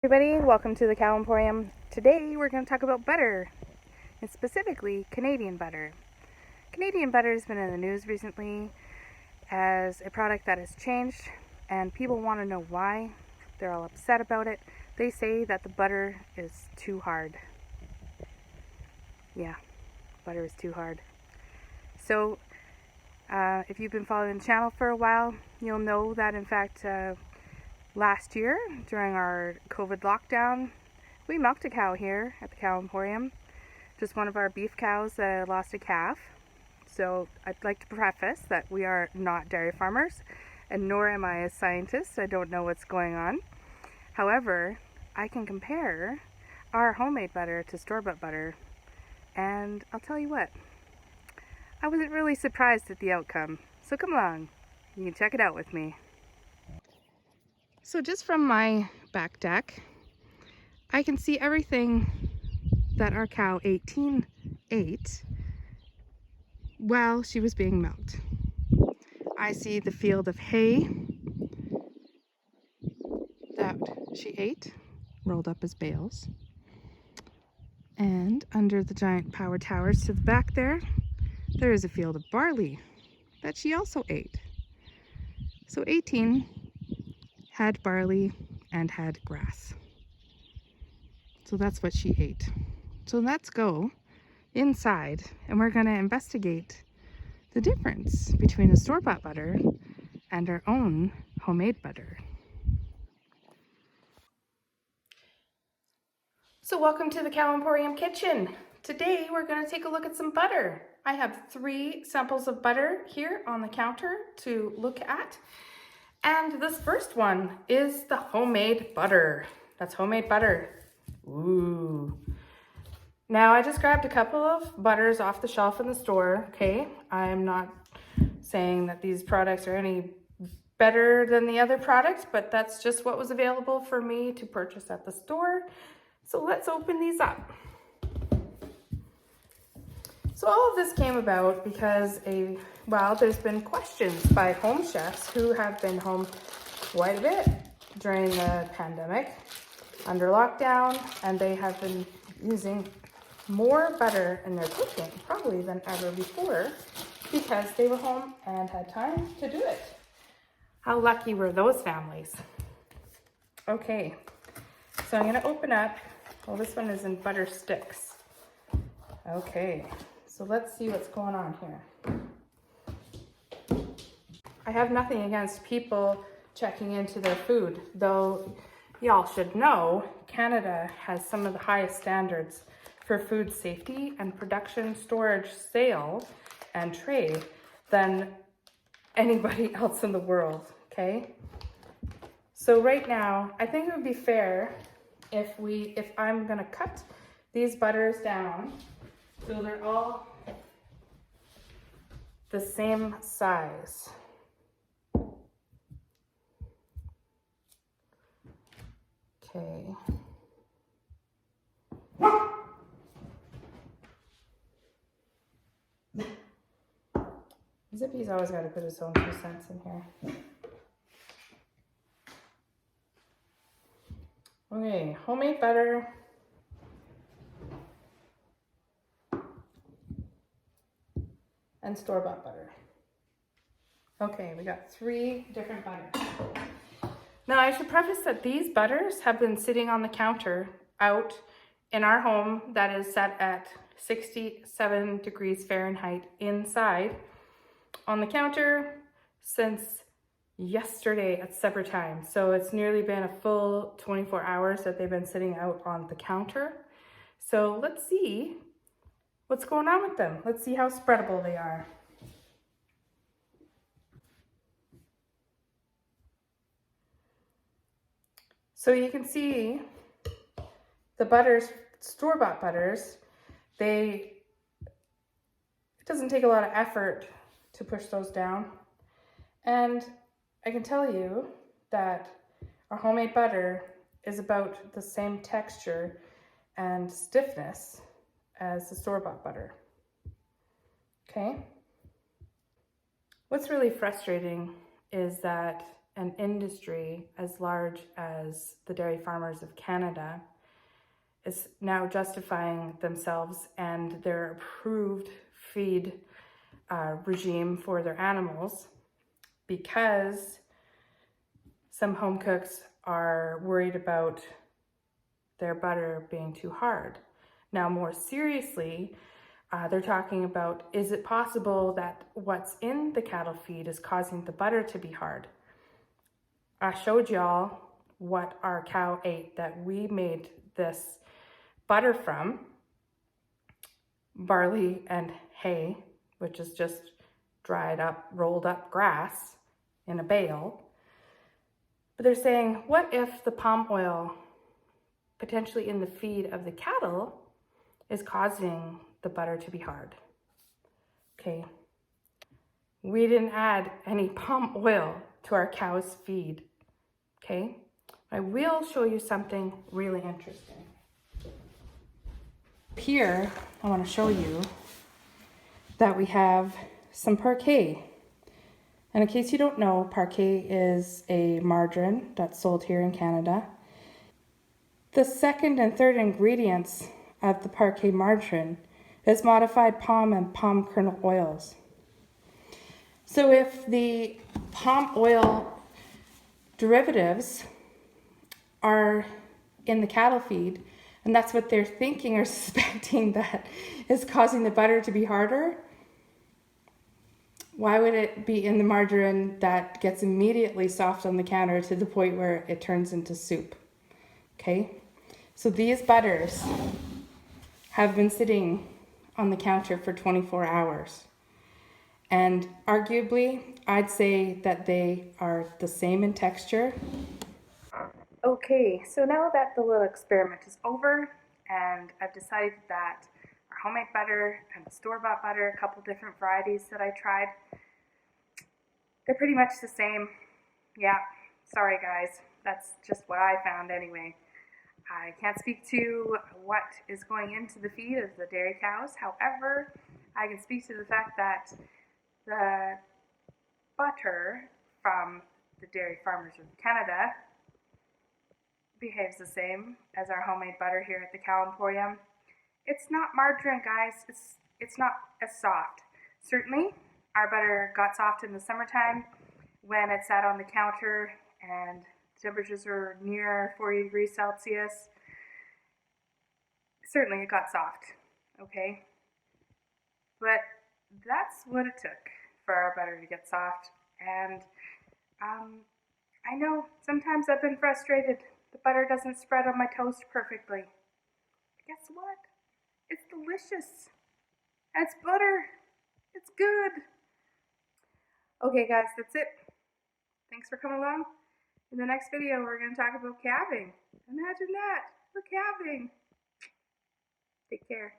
Everybody, welcome to the Cow Emporium. Today we're going to talk about butter, and specifically Canadian butter. Canadian butter has been in the news recently as a product that has changed, and people want to know why. They're all upset about it. They say that the butter is too hard. Yeah, butter is too hard. So, if you've been following the channel for a while, you'll know that in fact last year, during our COVID lockdown, we milked a cow here at the Cow Emporium. Just one of our beef cows lost a calf. So I'd like to preface that we are not dairy farmers, and nor am I a scientist. I don't know what's going on. However, I can compare our homemade butter to store-bought butter, and I'll tell you what, I wasn't really surprised at the outcome. So come along, you can check it out with me. So just from my back deck, I can see everything that our cow 18 ate while she was being milked. I see the field of hay that she ate, rolled up as bales. And under the giant power towers to the back there is a field of barley that she also ate. So 18 had barley and had grass. So that's what she ate. So let's go inside and we're going to investigate the difference between the store-bought butter and our own homemade butter. So welcome to the Cow Emporium kitchen. Today we're going to take a look at some butter. I have 3 samples of butter here on the counter to look at. And this first one is the homemade butter. That's homemade butter. Ooh. Now I just grabbed a couple of butters off the shelf in the store, okay? I'm not saying that these products are any better than the other products, but that's just what was available for me to purchase at the store. So let's open these up. So all of this came about because there's been questions by home chefs who have been home quite a bit during the pandemic under lockdown, and they have been using more butter in their cooking probably than ever before because they were home and had time to do it. How lucky were those families? Okay, so I'm gonna open up, well, this one is in butter sticks. Okay, so let's see what's going on here. I have nothing against people checking into their food, though y'all should know Canada has some of the highest standards for food safety and production, storage, sale, and trade than anybody else in the world, okay? So right now, I think it would be fair if I'm gonna cut these butters down so they're all the same size. Okay. Zippy's always got to put his own 2 cents in here. Okay, homemade butter. And store-bought butter. Okay, we got 3 different butters. Now I should preface that these butters have been sitting on the counter out in our home that is set at 67 degrees Fahrenheit inside on the counter since yesterday at supper time. So it's nearly been a full 24 hours that they've been sitting out on the counter. So let's see what's going on with them. Let's see how spreadable they are. So you can see the butters, store-bought butters, it doesn't take a lot of effort to push those down. And I can tell you that our homemade butter is about the same texture and stiffness as the store-bought butter. Okay? What's really frustrating is that an industry as large as the Dairy Farmers of Canada is now justifying themselves and their approved feed regime for their animals because some home cooks are worried about their butter being too hard. Now, more seriously, they're talking about, is it possible that what's in the cattle feed is causing the butter to be hard? I showed y'all what our cow ate that we made this butter from: barley and hay, which is just dried up, rolled up grass in a bale. But they're saying, what if the palm oil potentially in the feed of the cattle is causing the butter to be hard? Okay, we didn't add any palm oil to our cow's feed. Okay, I will show you something really interesting. Here, I want to show you that we have some Parquet. And in case you don't know, Parquet is a margarine that's sold here in Canada. The second and third ingredients of the Parquet margarine is modified palm and palm kernel oils. So if the palm oil derivatives are in the cattle feed, and that's what they're thinking or suspecting that is causing the butter to be harder, why would it be in the margarine that gets immediately soft on the counter to the point where it turns into soup? Okay, so these butters have been sitting on the counter for 24 hours. And arguably, I'd say that they are the same in texture. Okay, so now that the little experiment is over, and I've decided that our homemade butter and the store-bought butter, a couple different varieties that I tried, they're pretty much the same. Yeah, sorry guys, that's just what I found anyway. I can't speak to what is going into the feed of the dairy cows. However, I can speak to the fact that the butter from the Dairy Farmers of Canada behaves the same as our homemade butter here at the Cow Emporium. It's not margarine, guys. It's not as soft. Certainly, our butter got soft in the summertime when it sat on the counter and temperatures were near 40 degrees Celsius. Certainly, it got soft, okay? But that's what it took for our butter to get soft. And I know sometimes I've been frustrated. The butter doesn't spread on my toast perfectly. Guess what? It's delicious. And it's butter. It's good. Okay, guys, that's it. Thanks for coming along. In the next video, we're going to talk about calving. Imagine that. We're calving. Take care.